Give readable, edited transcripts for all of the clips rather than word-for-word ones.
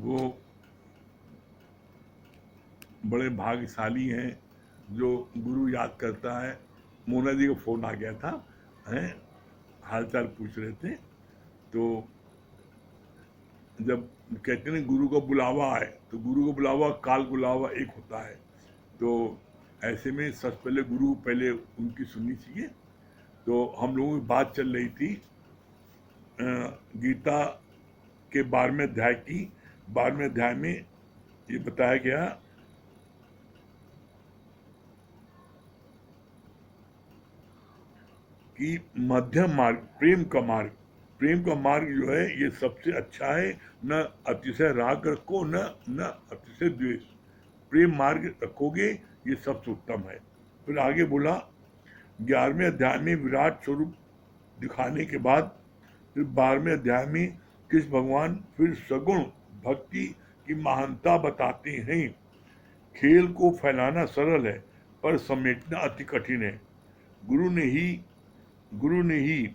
वो बड़े भाग्यशाली हैं जो गुरु याद करता है। मोना जी का फ़ोन आ गया था, हैं, हाल चाल पूछ रहे थे। तो जब कहते हैं गुरु का बुलावा आए, तो गुरु का बुलावा काल बुलावा एक होता है। तो ऐसे में सबसे पहले गुरु पहले उनकी सुननी चाहिए। तो हम लोगों की बात चल रही थी गीता के 12वें अध्याय की। 12वें अध्याय में ये बताया गया कि मध्यम मार्ग, प्रेम का मार्ग जो है ये सबसे अच्छा है। न अतिशय राग रखो, न अतिशय द्वेष। प्रेम मार्ग रखोगे ये सबसे उत्तम है। फिर आगे बोला 11वें अध्याय में विराट स्वरूप दिखाने के बाद फिर 12वें अध्याय में कृष्ण भगवान फिर सगुण भक्ति की महानता बताते हैं। खेल को फैलाना सरल है पर समेटना अति कठिन है। गुरु ने ही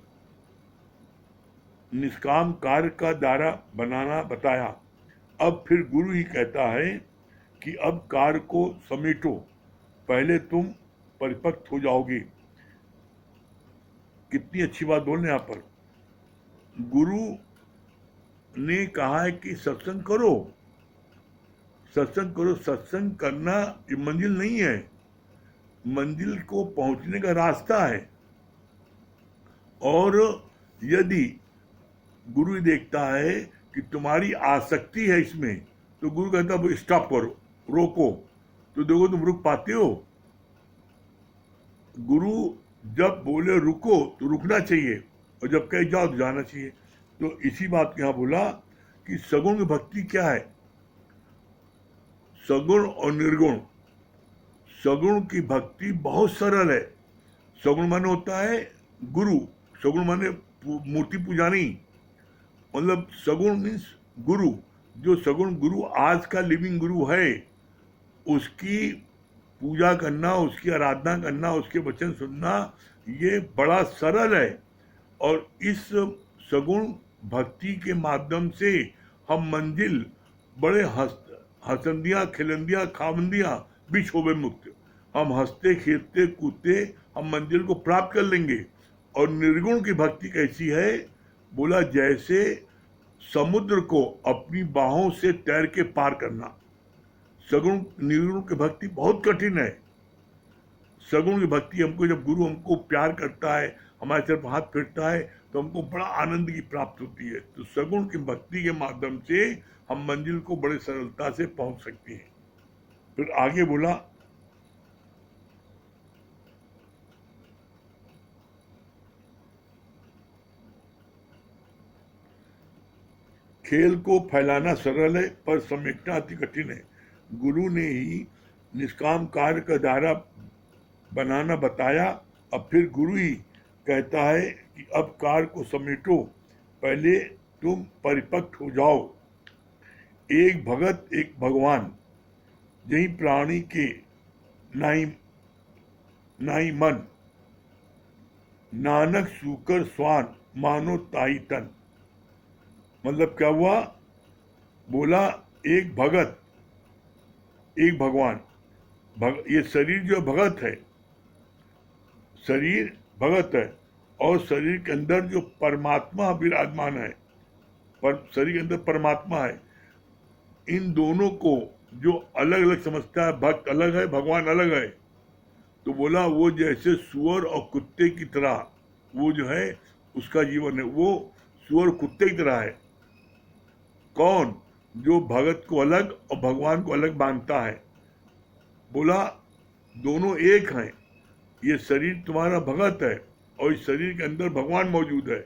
निष्काम कार्य का दायरा बनाना बताया। अब फिर गुरु ही कहता है कि अब कार्य को समेटो, पहले तुम परिपक्व हो जाओगे। कितनी अच्छी बात बोल रहे हैं यहाँ पर। गुरु ने कहा है कि सत्संग करो, सत्संग करो। सत्संग करना ये मंजिल नहीं है, मंजिल को पहुंचने का रास्ता है। और यदि गुरु देखता है कि तुम्हारी आसक्ति है इसमें, तो गुरु कहता है स्टॉप करो, रोको। तो देखो तुम रुक पाते हो। गुरु जब बोले रुको तो रुकना चाहिए, और जब कहे जाओ तो जाना चाहिए। तो इसी बात को यहाँ बोला कि सगुण की भक्ति क्या है, सगुण और निर्गुण। सगुण की भक्ति बहुत सरल है। सगुण माने होता है गुरु, सगुण माने मूर्ति पुजारी, मतलब सगुण मीन्स गुरु। जो सगुण गुरु आज का लिविंग गुरु है, उसकी पूजा करना, उसकी आराधना करना, उसके वचन सुनना ये बड़ा सरल है। और इस सगुण भक्ति के माध्यम से हम मंजिल बड़े हसंदियाँ खिलंदियाँ खामंदियाँ भी शोभे मुक्त, हम हंसते खेलते कूदते हम मंजिल को प्राप्त कर लेंगे। और निर्गुण की भक्ति कैसी है, बोला जैसे समुद्र को अपनी बाहों से तैर के पार करना। सगुण निर्गुण की भक्ति बहुत कठिन है। सगुण की भक्ति हमको, जब गुरु हमको प्यार करता है, हमारे सिर पर हाथ फेरता है, तो हमको बड़ा आनंद की प्राप्त होती है। तो सगुण की भक्ति के माध्यम से हम मंजिल को बड़े सरलता से पहुंच सकते हैं। फिर आगे बोला खेल को फैलाना सरल है पर समेटना अति कठिन है। गुरु ने ही निष्काम कार्य का दायरा बनाना बताया। अब फिर गुरु ही कहता है कि अब कार्य को समेटो, पहले तुम परिपक्व हो जाओ। एक भगत एक भगवान, यही प्राणी के नाई मन, नानक सूकर स्वान मानो ताई तन। मतलब क्या हुआ, बोला एक भगत एक भगवान। ये शरीर जो भगत है, शरीर भगत है, और शरीर के अंदर जो परमात्मा विराजमान है, शरीर के अंदर परमात्मा है। इन दोनों को जो अलग अलग समझता है, भक्त अलग है भगवान अलग है। तो बोला वो जैसे सुअर और कुत्ते की तरह वो जो है उसका जीवन है, वो सुअर कुत्ते की तरह है। कौन, जो भगत को अलग और भगवान को अलग मानता है। बोला दोनों एक हैं, ये शरीर तुम्हारा भगत है और इस शरीर के अंदर भगवान मौजूद है।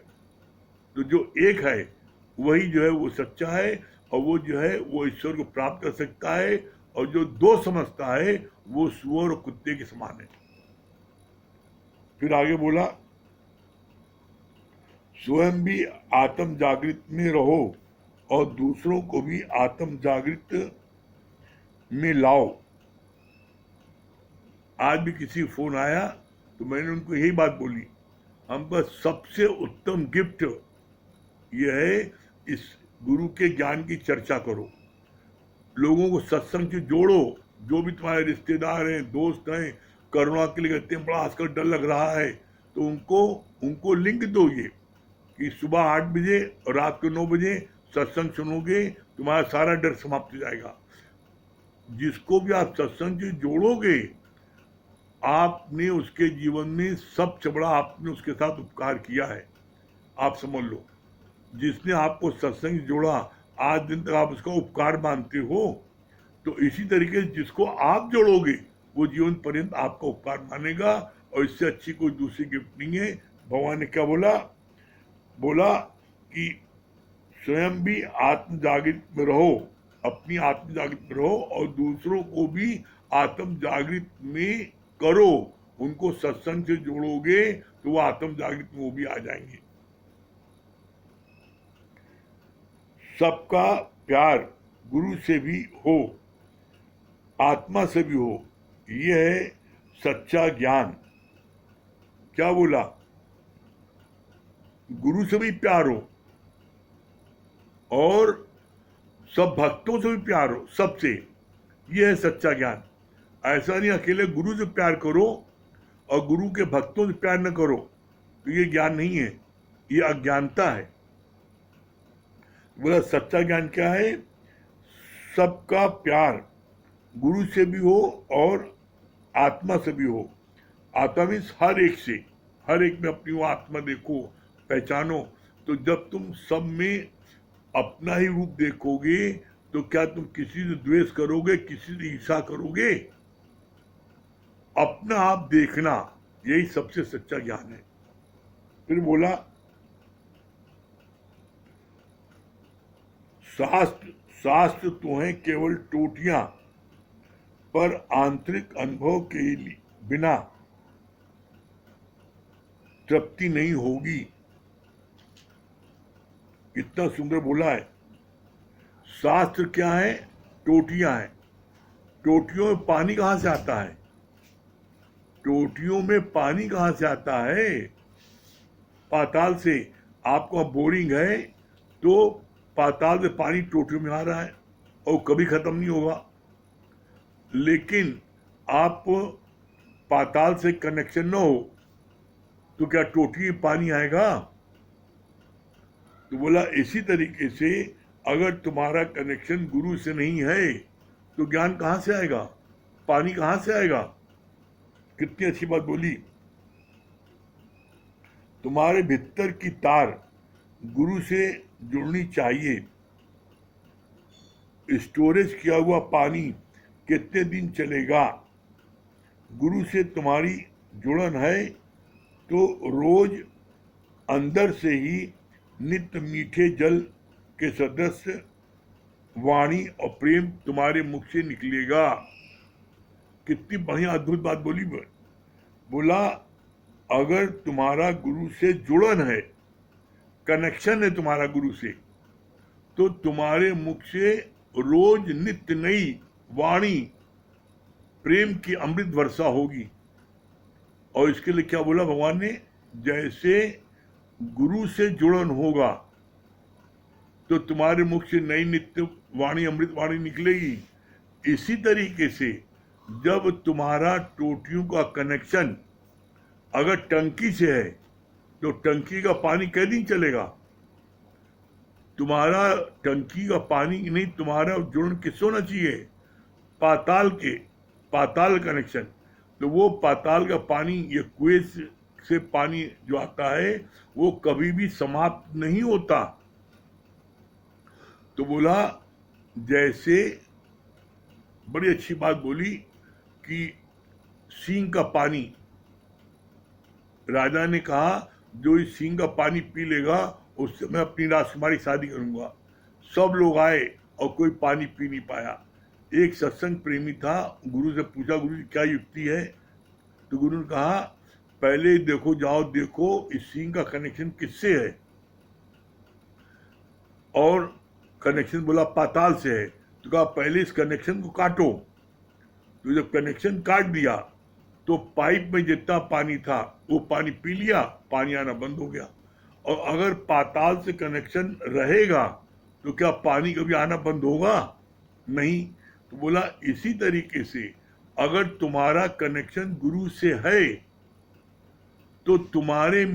तो जो एक है वही जो है वो सच्चा है, और वो जो है वो ईश्वर को प्राप्त कर सकता है। और जो दो समझता है वो सुअर और कुत्ते के समान है। फिर आगे बोला स्वयं भी आत्म जागृत में रहो और दूसरों को भी आत्म जागृत में लाओ। आज भी किसी फोन आया तो मैंने उनको यही बात बोली, हमको सबसे उत्तम गिफ्ट यह है इस गुरु के ज्ञान की चर्चा करो। लोगों को सत्संग से जोड़ो। जो भी तुम्हारे रिश्तेदार हैं, दोस्त हैं, करुणा के लिए कहते हैं बड़ा आजकल डर लग रहा है, तो उनको उनको लिंक दो ये कि सुबह 8 बजे और रात को 9 बजे सत्संग सुनोगे, तुम्हारा सारा डर समाप्त हो जाएगा। जिसको भी आप सत्संग से जोड़ोगे, आपने उसके जीवन में सबसे बड़ा आपने उसके साथ उपकार किया है। आप समझ लो, जिसने आपको सत्संग से जोड़ा, आज दिन तक आप उसका उपकार मानते हो। तो इसी तरीके से जिसको आप जोड़ोगे, वो जीवन पर्यंत आपका उपकार मानेगा, और इससे अच्छी कोई दूसरी गिफ्ट नहीं है। भगवान ने क्या बोला? बोला कि स्वयं भी आत्म जागृत में रहो, अपनी आत्म जागृत में रहो, और दूसरों को भी आत्म जागृत में करो। उनको सत्संग से जोड़ोगे तो वो आत्म जागृत में वो भी आ जाएंगे। सबका प्यार गुरु से भी हो, आत्मा से भी हो, यह है सच्चा ज्ञान। क्या बोला? गुरु से भी प्यार हो और सब भक्तों से भी प्यार हो, सबसे। यह है सच्चा ज्ञान। ऐसा नहीं अकेले गुरु से प्यार करो और गुरु के भक्तों से प्यार न करो, तो ये ज्ञान नहीं है, ये अज्ञानता है। बोला सच्चा ज्ञान क्या है? सबका प्यार गुरु से भी हो और आत्मा से भी हो। आत्मा मीन्स हर एक से, हर एक में अपनी वो आत्मा देखो, पहचानो। तो जब तुम सब में अपना ही रूप देखोगे, तो क्या तुम किसी से द्वेष करोगे, किसी से ईर्ष्या करोगे? अपना आप देखना, यही सबसे सच्चा ज्ञान है। फिर बोला शास्त्र तो है केवल टोटियां, पर आंतरिक अनुभव के बिना तृप्ति नहीं होगी। कितना सुंदर बोला है। शास्त्र क्या है? टोटियां हैं। टोटियों में पानी कहां से आता है? टोटियों में पानी कहां से आता है? पाताल से। आपका बोरिंग है तो पाताल से पानी टोटियों में आ रहा है और कभी खत्म नहीं होगा। लेकिन आप पाताल से कनेक्शन न हो तो क्या टोटी में पानी आएगा? तो बोला इसी तरीके से अगर तुम्हारा कनेक्शन गुरु से नहीं है तो ज्ञान कहां से आएगा, पानी कहां से आएगा? कितनी अच्छी बात बोली। तुम्हारे भीतर की तार गुरु से जुड़नी चाहिए। स्टोरेज किया हुआ पानी कितने दिन चलेगा? गुरु से तुम्हारी जुड़न है तो रोज अंदर से ही नित्य मीठे जल के सदस्य वाणी और प्रेम तुम्हारे मुख से निकलेगा। कितनी बढ़िया अद्भुत बात बोली। बोला अगर तुम्हारा गुरु से जुड़न है, कनेक्शन है तुम्हारा गुरु से, तो तुम्हारे मुख से रोज नित्य नई वाणी प्रेम की अमृत वर्षा होगी। और इसके लिए क्या बोला भगवान ने? जैसे गुरु से जुड़न होगा तो तुम्हारे मुख से नई नित्य वाणी अमृत वाणी निकलेगी। इसी तरीके से जब तुम्हारा टोटियों का कनेक्शन अगर टंकी से है तो टंकी का पानी कै दिन चलेगा? तुम्हारा टंकी का पानी नहीं, तुम्हारा जुड़न किससे होना चाहिए? पाताल कनेक्शन। तो वो पाताल का पानी, ये कुएं से पानी जो आता है वो कभी भी समाप्त नहीं होता। तो बोला जैसे, बड़ी अच्छी बात बोली कि सींग का पानी, राजा ने कहा जो इस सींग का पानी पी लेगा उससे मैं अपनी राजकुमारी शादी करूंगा। सब लोग आए और कोई पानी पी नहीं पाया। एक सत्संग प्रेमी था, गुरु से पूछा गुरु जी क्या युक्ति है? तो गुरु ने कहा पहले देखो, जाओ देखो इस सींग का कनेक्शन किससे है। और कनेक्शन बोला पाताल से है। तो कहा पहले इस कनेक्शन को काटो। तो जब कनेक्शन काट दिया तो पाइप में जितना पानी था वो पानी पी लिया, पानी आना बंद हो गया। और अगर पाताल से कनेक्शन रहेगा तो क्या पानी कभी आना बंद होगा? नहीं। तो बोला इसी तरीके से अगर तुम्हारा कनेक्शन गुरु से है तो तुम्हारे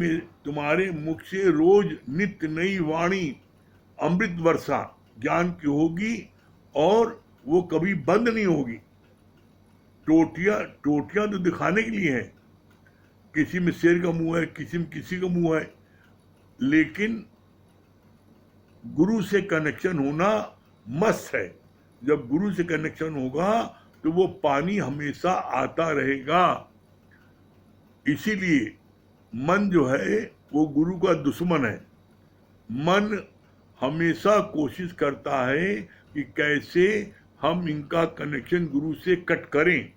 मुख से रोज नित्य नई वाणी अमृत वर्षा ज्ञान की होगी और वो कभी बंद नहीं होगी। टोटियां तो दिखाने के लिए है, किसी में शेर का मुंह है, किसी में किसी का मुंह है, लेकिन गुरु से कनेक्शन होना मस्त है। जब गुरु से कनेक्शन होगा तो वो पानी हमेशा आता रहेगा। इसीलिए मन जो है वो गुरु का दुश्मन है। मन हमेशा कोशिश करता है कि कैसे हम इनका कनेक्शन गुरु से कट करें।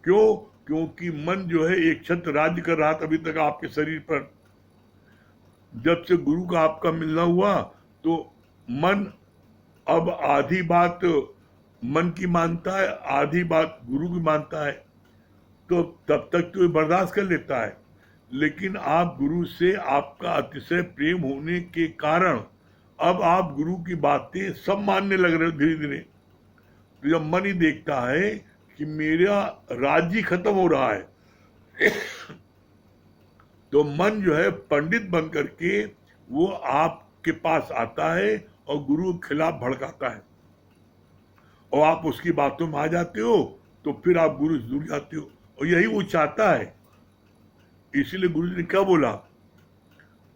क्यों? क्योंकि मन जो है एक छत्र राज्य कर रहा था अभी तक आपके शरीर पर। जब से गुरु का आपका मिलना हुआ तो मन अब आधी बात मन की मानता है, आधी बात गुरु की मानता है। तो तब तक तो ये बर्दाश्त कर लेता है, लेकिन आप गुरु से आपका अतिशय प्रेम होने के कारण अब आप गुरु की बातें सब मानने लग रहे हो धीरे धीरे। तो जब मन ही देखता है कि मेरा राज्य खत्म हो रहा है तो मन जो है पंडित बन करके वो आपके पास आता है और गुरु के खिलाफ भड़काता है और आप उसकी बातों में आ जाते हो, तो फिर आप गुरु से जुड़ जाते हो। और यही वो चाहता है। इसीलिए गुरु जी ने क्या बोला,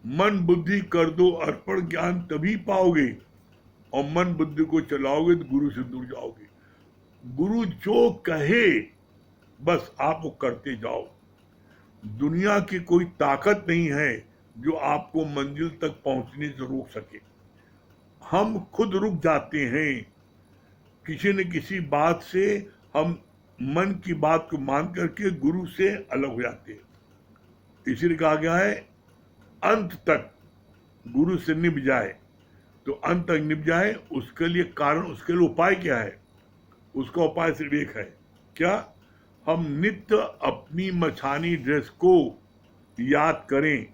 मन बुद्धि कर दो अर्पण ज्ञान तभी पाओगे, और मन बुद्धि को चलाओगे तो गुरु से दूर जाओगे। गुरु जो कहे बस आप वो करते जाओ। दुनिया की कोई ताकत नहीं है जो आपको मंजिल तक पहुंचने से रोक सके। हम खुद रुक जाते हैं किसी न किसी बात से। हम मन की बात को मान करके गुरु से अलग हो जाते हैं। इसीलिए कहा गया है अंत तक गुरु से निभ जाए। तो अंत तक निभ जाए उसके लिए कारण, उसके लिए उपाय क्या है? उसका उपाय सिर्फ एक है, क्या? हम नित्य अपनी मछानी ड्रेस को याद करें।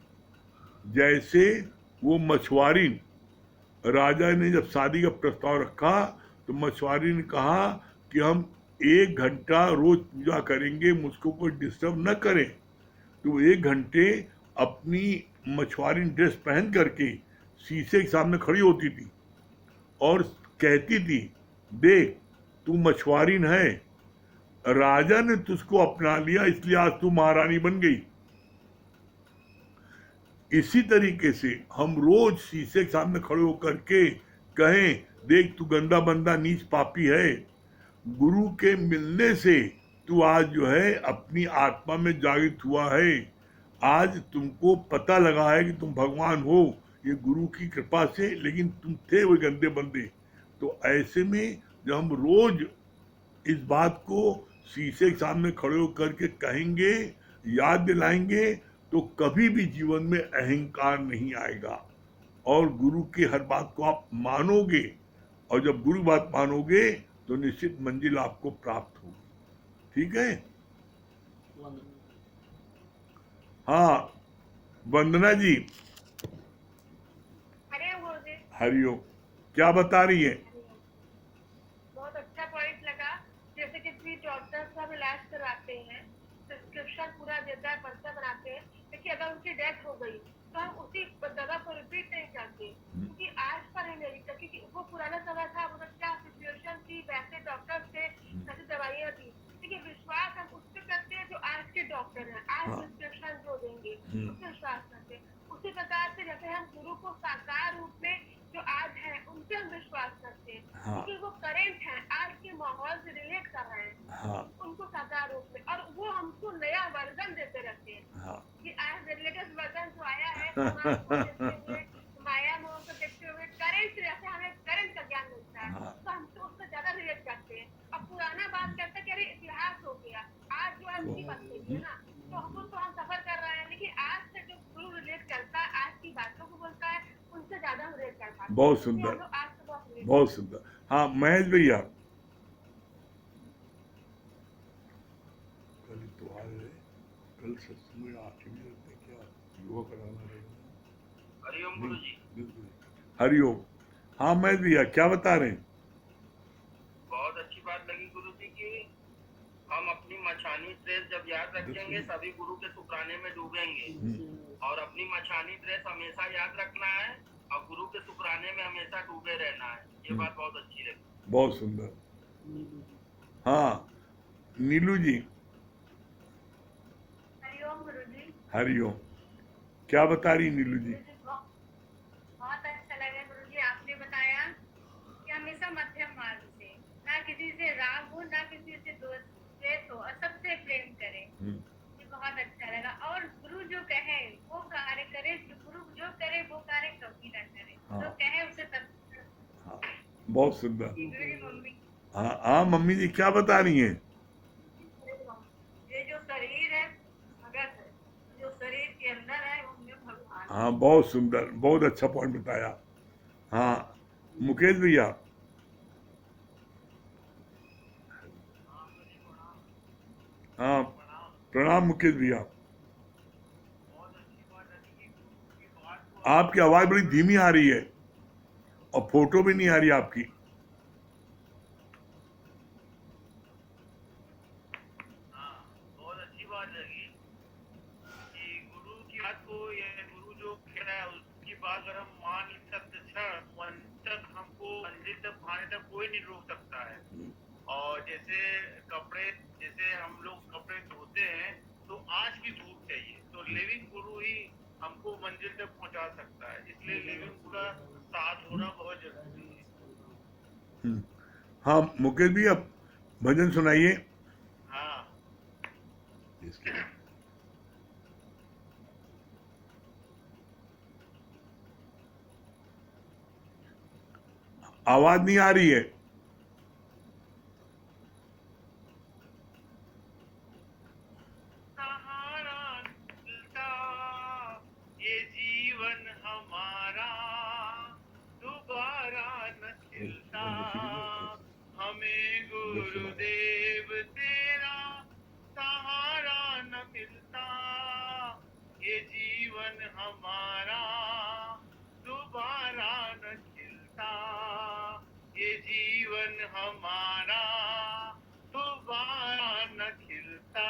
जैसे वो मछुआरी, राजा ने जब शादी का प्रस्ताव रखा तो मछुआरी ने कहा कि हम 1 घंटा रोज पूजा करेंगे, मुझको कोई डिस्टर्ब न करे। तो 1 घंटे अपनी मछुआरी ड्रेस पहन करके शीशे के सामने खड़ी होती थी और कहती थी, देख तू मछुआरी है, राजा ने तुझको अपना लिया इसलिए आज तू महारानी बन गई। इसी तरीके से हम रोज शीशे के सामने खड़े होकर के कहें, देख तू गंदा बंदा नीच पापी है, गुरु के मिलने से तू आज जो है अपनी आत्मा में जागृत हुआ है। आज तुमको पता लगा है कि तुम भगवान हो, ये गुरु की कृपा से, लेकिन तुम थे वो गंदे बंदे। तो ऐसे में जब हम रोज इस बात को शीशे के सामने खड़े होकर के कहेंगे, याद दिलाएंगे, तो कभी भी जीवन में अहंकार नहीं आएगा और गुरु की हर बात को आप मानोगे। और जब गुरु बात मानोगे तो निश्चित मंजिल आपको प्राप्त होगी। ठीक है? हाँ, वंदना जी। हरिओम। क्या बता रही है? बहुत अच्छा पॉइंट लगा। जैसे कि भी डॉक्टर सब इलाज कराते हैं, प्रिस्क्रिप्शन पूरा देता है, पर्चा बनाते हैं, लेकिन अगर उनकी डेथ हो गई तो हम उसी दवा को रिपीट नहीं करते, क्योंकि आज पर ही नहीं करते, क्योंकि वो पुराना समय था, मतलब क्या सिचुएशन थी, वैसे डॉक्टर थे, वैसे दवाइयाँ थी, लेकिन विश्वास हम उस पर करते हैं जो आज के डॉक्टर हैं, आज प्रिस्क्रिप्शन जो देंगे उस पर विश्वास करते हैं। उसी प्रकार से जैसे हम गुरु को साकार रूप में जो आज है उनसे हम विश्वास करते हैं, क्योंकि वो करेंट है, आज के माहौल से रिलेट कर रहे हैं, उनको साकार रूप में, और वो हमको नया वर्जन देते रहते हैं कि आज लेटेस्ट वर्जन जो आया है माया मोह को देखते हुए करेंट, जैसे हमें करेंट का ज्ञान मिलता है तो हम तो उससे ज्यादा रिलेट करते हैं। अब पुराना बात करते कि अरे इतिहास हो गया, आज जो है उसकी बात नहीं है ना, तो हमको तो हम सफर कर रहे हैं, लेकिन आज से जो गुरु रिलेट करता है, आज की बातों को बोलता है, उनसे ज्यादा हम रिलेट कर पाते हैं। बहुत सुंदर, बहुत सुंदर। हाँ महेश भैया, कल इतवार है, कल सत्संग में 8 बजे क्या योगा कराना रहेगा। हरिओम गुरु जी। हरिओम। हाँ महेश भैया क्या बता रहे हैं? मछानी ड्रेस जब याद रखेंगे सभी गुरु के शुक्राने में डूबेंगे। और अपनी मछानी ड्रेस हमेशा याद रखना है और गुरु के शुक्राने में हमेशा डूबे रहना है। ये बात बहुत अच्छी लगी। बहुत सुंदर। हाँ नीलू जी, हरिओम गुरुजी। हरिओम। क्या बता रही नीलू जी? गुरुजी बहुत अच्छा लगा गुरुजी, आपने बताया कि हमेशा मध्यम मार्ग से, ना किसी से राग हो ना किसी से द्वेष हो और सबसे प्रेम करें। ये बहुत अच्छा लगा। और गुरु जो कहे वो कार्य करे, गुरु जो करे वो कार्य कभी ना करे। हाँ। जो कहे उसे तब। हाँ बहुत सुंदर। गुरुजी मम्मी, हाँ मम्मी जी क्या बता रही हैं? ये जो शरीर है भगत है, जो शरीर के अंदर है उसमें भगवान है। हाँ बहुत सुंदर, बहुत अच्छा पॉइंट बताया। हाँ मुकेश भैया। हाँ प्रणाम मुकेश भैया। आपकी आवाज बड़ी धीमी आ रही है और फोटो भी नहीं आ रही आपकी। बहुत अच्छी बात लगी कि गुरु की बात को, ये गुरु जो कह रहा है उसकी बात अगर हम मान सकते क्षण तक हमको मंजिल तक पहुंचने तक कोई नहीं रोक सकता है। और जैसे कपड़े, जैसे हम लोग कपड़े धोते हैं तो आज की धूप चाहिए, तो लिविंग गुरु ही हमको मंजिल तक पहुंचा सकता है। इसलिए लिविंग गुरु का साथ होना बहुत जरूरी है। हाँ मुकेश भैया भजन सुनाइए। हाँ आवाज नहीं आ रही है। सहारा मिलता ये जीवन हमारा दोबारा न खिलता, हमें गुरुदेव तेरा सहारा न मिलता, ये जीवन हमारा दोबारा न खिलता, ये जीवन हमारा दोबारा न खिलता।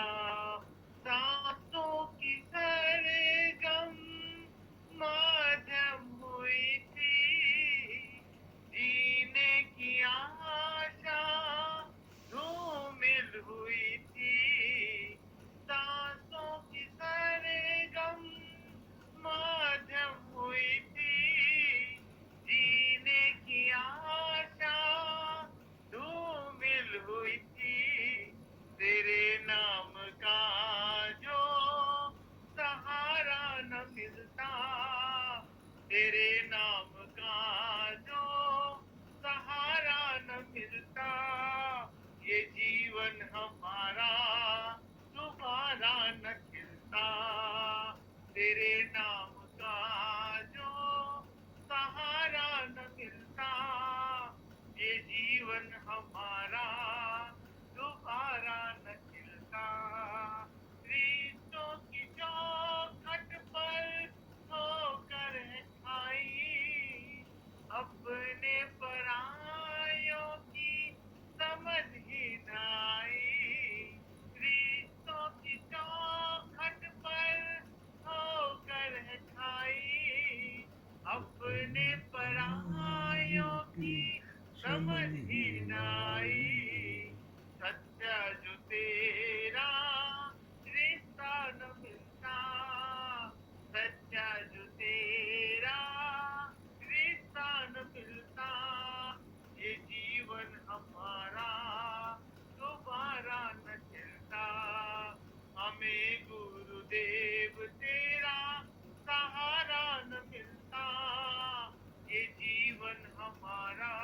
सांसों की सरगम माध्यम हुई थी, जीने की आशा धूमिल हुई थी। सांसों की सरगम माध्यम हुई थी, जीने की आशा धूमिल हुई थी। तेरे नाम का जो सहारा न मिलता, तेरे नाम का जो सहारा न मिलता, ये जीवन हमारा दोबारा न खिलता, तेरे नाम का जो सहारा न मिलता, ये जीवन हमारा दोबारा न खिलता। रिश्तों की चौखट पर होकर है ठाई, अपने परायों की समझ ही न आई। रिश्तों की चौखट पर होकर है ठाई, अपने परायों की समझ ही न आई। सच्चा जो तेरा रिश्ता न मिलता, सच्चा जो तेरा रिश्ता न मिलता, ये जीवन हमारा दोबारा न चलता, हमें गुरुदेव तेरा सहारा न मिलता, ये जीवन हमारा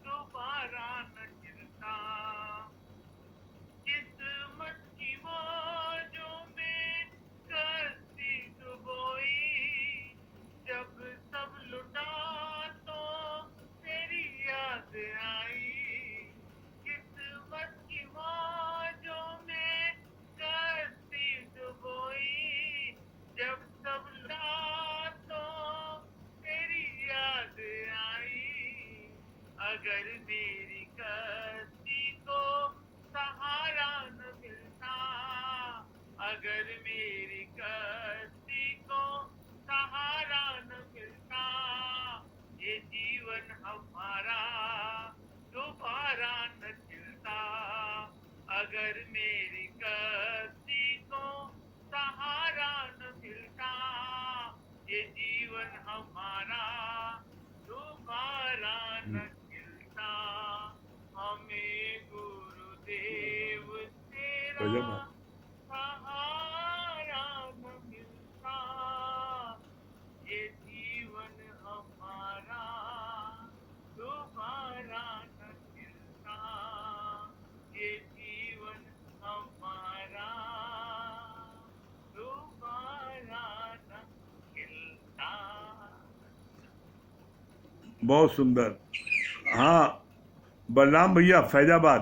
दोबारा न चलता। किस्मत की मौजों में कश्ती डुबोई, जब सब लुटा तो तेरी याद आई। किस्मत की मौजों में कश्ती डुबोई, जब सब लुटा तो तेरी याद आई। अगर मेरी कश्ती को सहारा न मिलता, अगर मेरी कश्ती को सहारा न मिलता, ये जीवन हमारा दोबारा न चलता। अगर मेरी कश्ती को सहारा न मिलता, ये जीवन हमारा दोबारा न चलता। हमें गुरुदेव तेरा गजब है। सहारा न मिलता, ये जीवन हमारा दोबारा न मिलता, ये जीवन हमारा दोबारा न मिलता। बहुत सुंदर। हाँ, बलराम भैया फैजाबाद।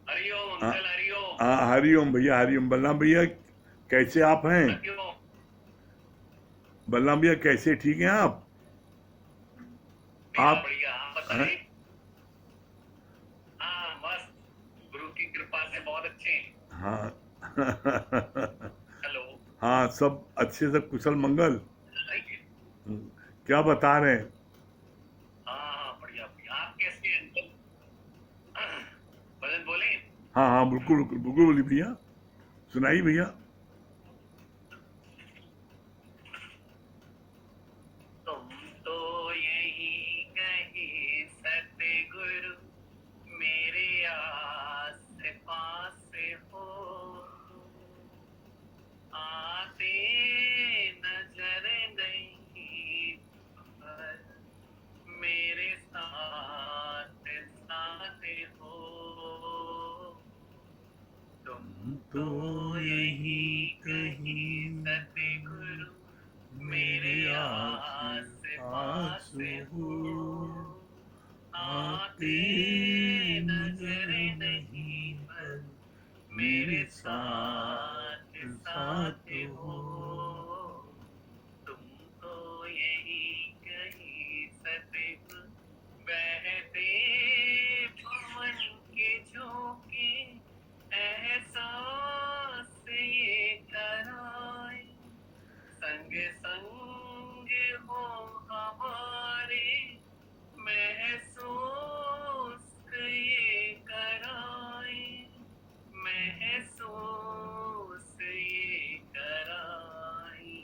हरिओम हाँ अंकल, हरिओम। हाँ, हरिओम भैया, हरिओम। बलराम भैया कैसे आप हैं? हरिओम। बलराम भैया कैसे, ठीक हैं आप? बढ़िया आप बढ़िया, आप हैं? बताइए। हाँ मस्त, गुरु की कृपा से बहुत अच्छे हैं। हाँ हेलो। हाँ, सब अच्छे, सब कुशल मंगल। बताइए। क्या बता रहे हैं? हाँ बढ़िया बढ़िया, आप कैसे हैं अंकल? भजन बोले। हाँ हाँ, बिल्कुल बिल्कुल बिल्कुल, बोलिए भैया, सुनाइए भैया। तुम तो यही कहीं सतगुरु मेरे आस पास हो, आते नजर नहीं पर मेरे साथ साथ हो। तुम तो यही कहीं सतगुरु मेरे आस पास हो, आते नजर नहीं पर मेरे साथ साथ हो। तुम तो यही कहीं सतगुरु बहते पवन के झोंके एहसास ये कराए, संग संग हो हमारे महसूस ये कराए, महसूस ये कराए।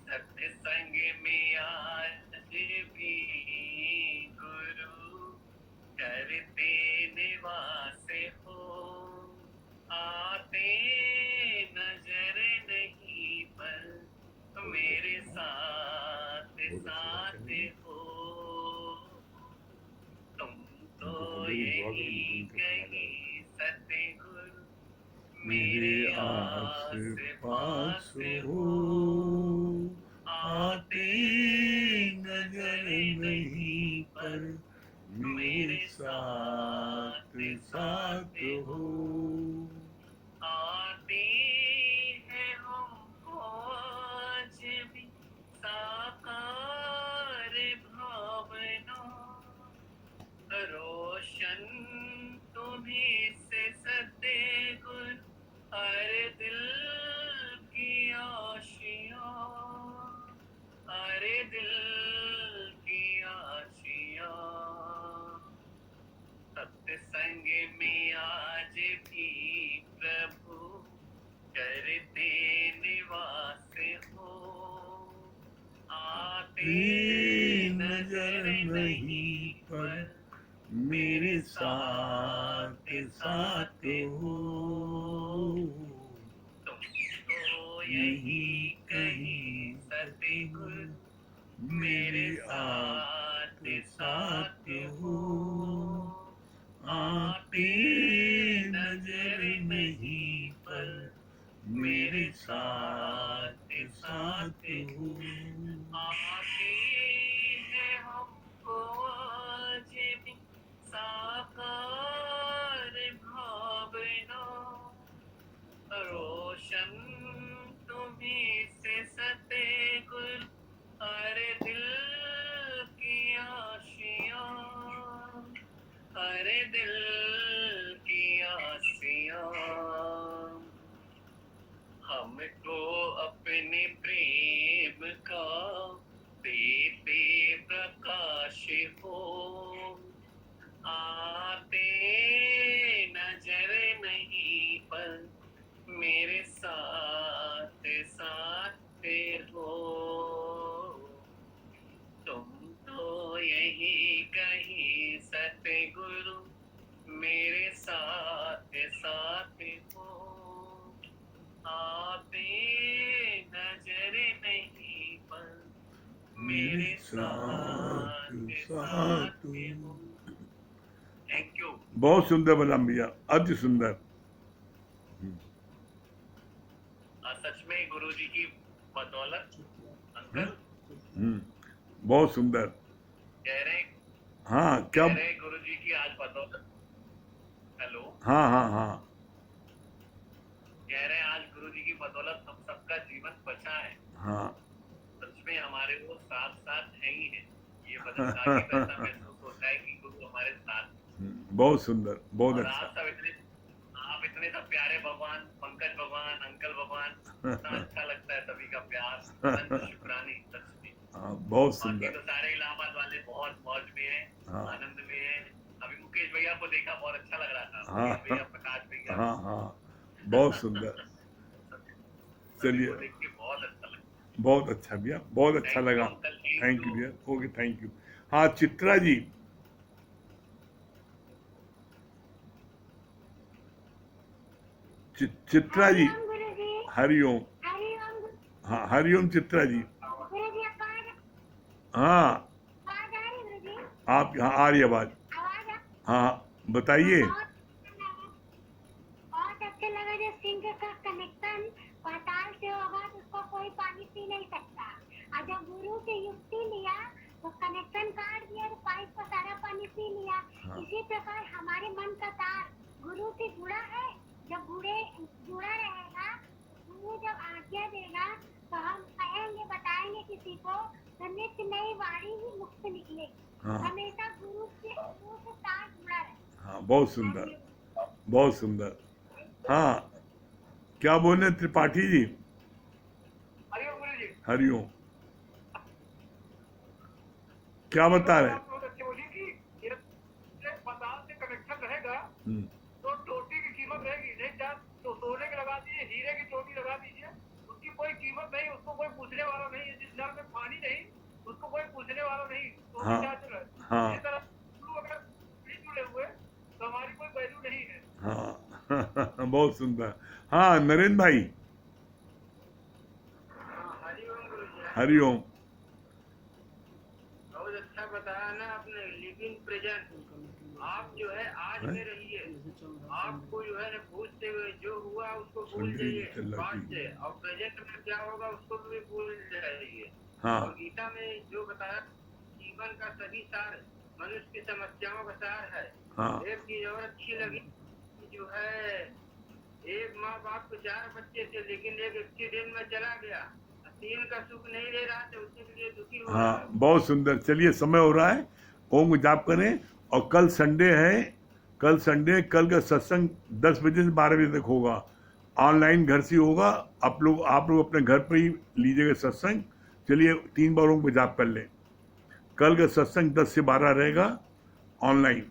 सत्संग में आज भी गुरु करते निवास हो, आते नजर नहीं पर मेरे साथ साथ हो। तुम तो यही कहीं सतगुरु मेरे आस पास हो, आते नजर नहीं पर मेरे साथ साथ हो। आती है हमको आज भी साकार भावना, रोशन तुम्हीं से सतगुरु हर दिल की आशियां, हर दिल की आशियां। सत्संग में आज भी प्रभु करते निवास हो, आते नजर नहीं पर मेरे साथ साथ हो। तुम तो यही कहीं सतगुरु मेरे साथ साथ हो, आते नजर नहीं पर मेरे साथ साथ हो। आते हैं हमको आज भी साकार भावना, रोशन तुम्हीं से सतगुरु हर दिल की आशियां, हर दिल पे हो, तुम तो यही कहीं सतगुरु मेरे साथ साथ हो, आते नजर नहीं पर मेरे साथ साथ हो। Thank you. बहुत सुंदर बलराम भैया, अति सुंदर। सच में गुरु जी की बदौलत अंकल बहुत सुंदर। कह रहे हाँ क्या? कह रहे गुरु जी की आज बदौलत। हेलो। हाँ हाँ हाँ कह रहे हैं आज गुरु जी की बदौलत हम सबका जीवन बचा है। हाँ सच में हमारे वो साथ साथ है ही है। ये बदलता ही ऐसा महसूस होता है कि गुरु हमारे साथ हैं। बहुत सुंदर, बहुत और अच्छा। आप इतने सब प्यारे भगवान, पंकज भगवान, अंकल भगवान, इतना अच्छा लगता है सभी का प्यार, अनंत शुक्रानी सच में। हाँ बहुत बाकी सुंदर। तो सारे इलाहाबाद वाले बहुत मौज में हैं, हाँ आनंद में हैं। अभी मुकेश भैया को देखा, बहुत अच्छा लग रहा था। हाँ मुकेश भैया, प्रकाश भैया, हाँ हाँ बहुत सुंदर। सभी को चलिए, देख के बहुत अच्छा लगा। बहुत अच्छा भैया, बहुत अच्छा थैंक यू लगा। अंकल, थैंक यू भैया, ओके थैंक यू। हाँ चित्रा जी, चित्रा जी, हरिओम गुरुजी। हरिओम। हरिओम हाँ हरिओम चित्रा जी। गुरुजी, हाँ आवाज आ रही गुरुजी? आप यहाँ आ रही है आवाज। आवाज हाँ बताइए। बहुत अच्छा लगा जो सिंक का कनेक्शन पाताल से होगा तो उसको कोई पानी पी नहीं सकता, और जब गुरु से युक्ति लिया तो कनेक्शन काट दिया तो पाइप का सारा पानी पी लिया। हाँ। इसी प्रकार हमारे मन का तार गुरु से जुड़ा है, जब जुड़ा रहेगा, गुरु जब आज्ञा देगा तो हम कहेंगे, बताएंगे किसी को, तो नित्य नई वाणी ही मुख से निकलेगी। हाँ। हमेशा गुरु से तार जुड़ा रहे। हाँ बहुत सुंदर, बहुत सुंदर। हाँ क्या बोले त्रिपाठी जी? हरिओम गुरु जी। हरिओम, क्या बता रहे? आप बहुत अच्छे बोली कि ये पाताल से कनेक्शन रहेगा तो चोटी की कीमत रहेगी नहीं। चाहे तो सोने की लगा दीजिए, हीरे की चोटी लगा दीजिए, उसकी कोई कीमत नहीं, उसको कोई पूछने वाला नहीं है। जिस नल में पानी नहीं उसको कोई पूछने वाला नहीं, तो हाँ, क्या चल रहा है। हाँ। इसी तरह गुरु अगर नहीं जुड़े हुए तो हमारी कोई वैल्यू नहीं है। हाँ बहुत सुंदर। हाँ नरेंद्र भाई। हरिओम गुरु जी। हरिओम। बहुत अच्छा बताया ना आपने, लिविंग प्रेजेंट। आप जो है आज में रहिए, आपको जो है भूल से जो हुआ उसको भूल जाइए पास्ट से, और प्रेजेंट में क्या होगा उसको भी भूल जाइए। हाँ। और गीता में जो बताया जीवन का सभी सार मनुष्य की समस्याओं का सार है। हाँ। एक चीज और अच्छी लगी जो है, एक माँ बाप को 4 बच्चे थे लेकिन एक एक्सीडेंट में चला गया, 3 का सुख नहीं ले रहा था, उसके लिए दुखी हो रहा है। हाँ बहुत सुंदर। चलिए समय हो रहा है, ओम जाप करें। और कल संडे है, कल संडे, कल का सत्संग 10 बजे से 12 बजे तक होगा। ऑनलाइन घर से होगा, आप लोग अपने घर पर ही लीजिएगा सत्संग। चलिए 3 बार ओम को जाप कर लें। कल का सत्संग 10 से 12 रहेगा ऑनलाइन।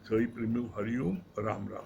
सही प्रेम हरिओम, राम राम।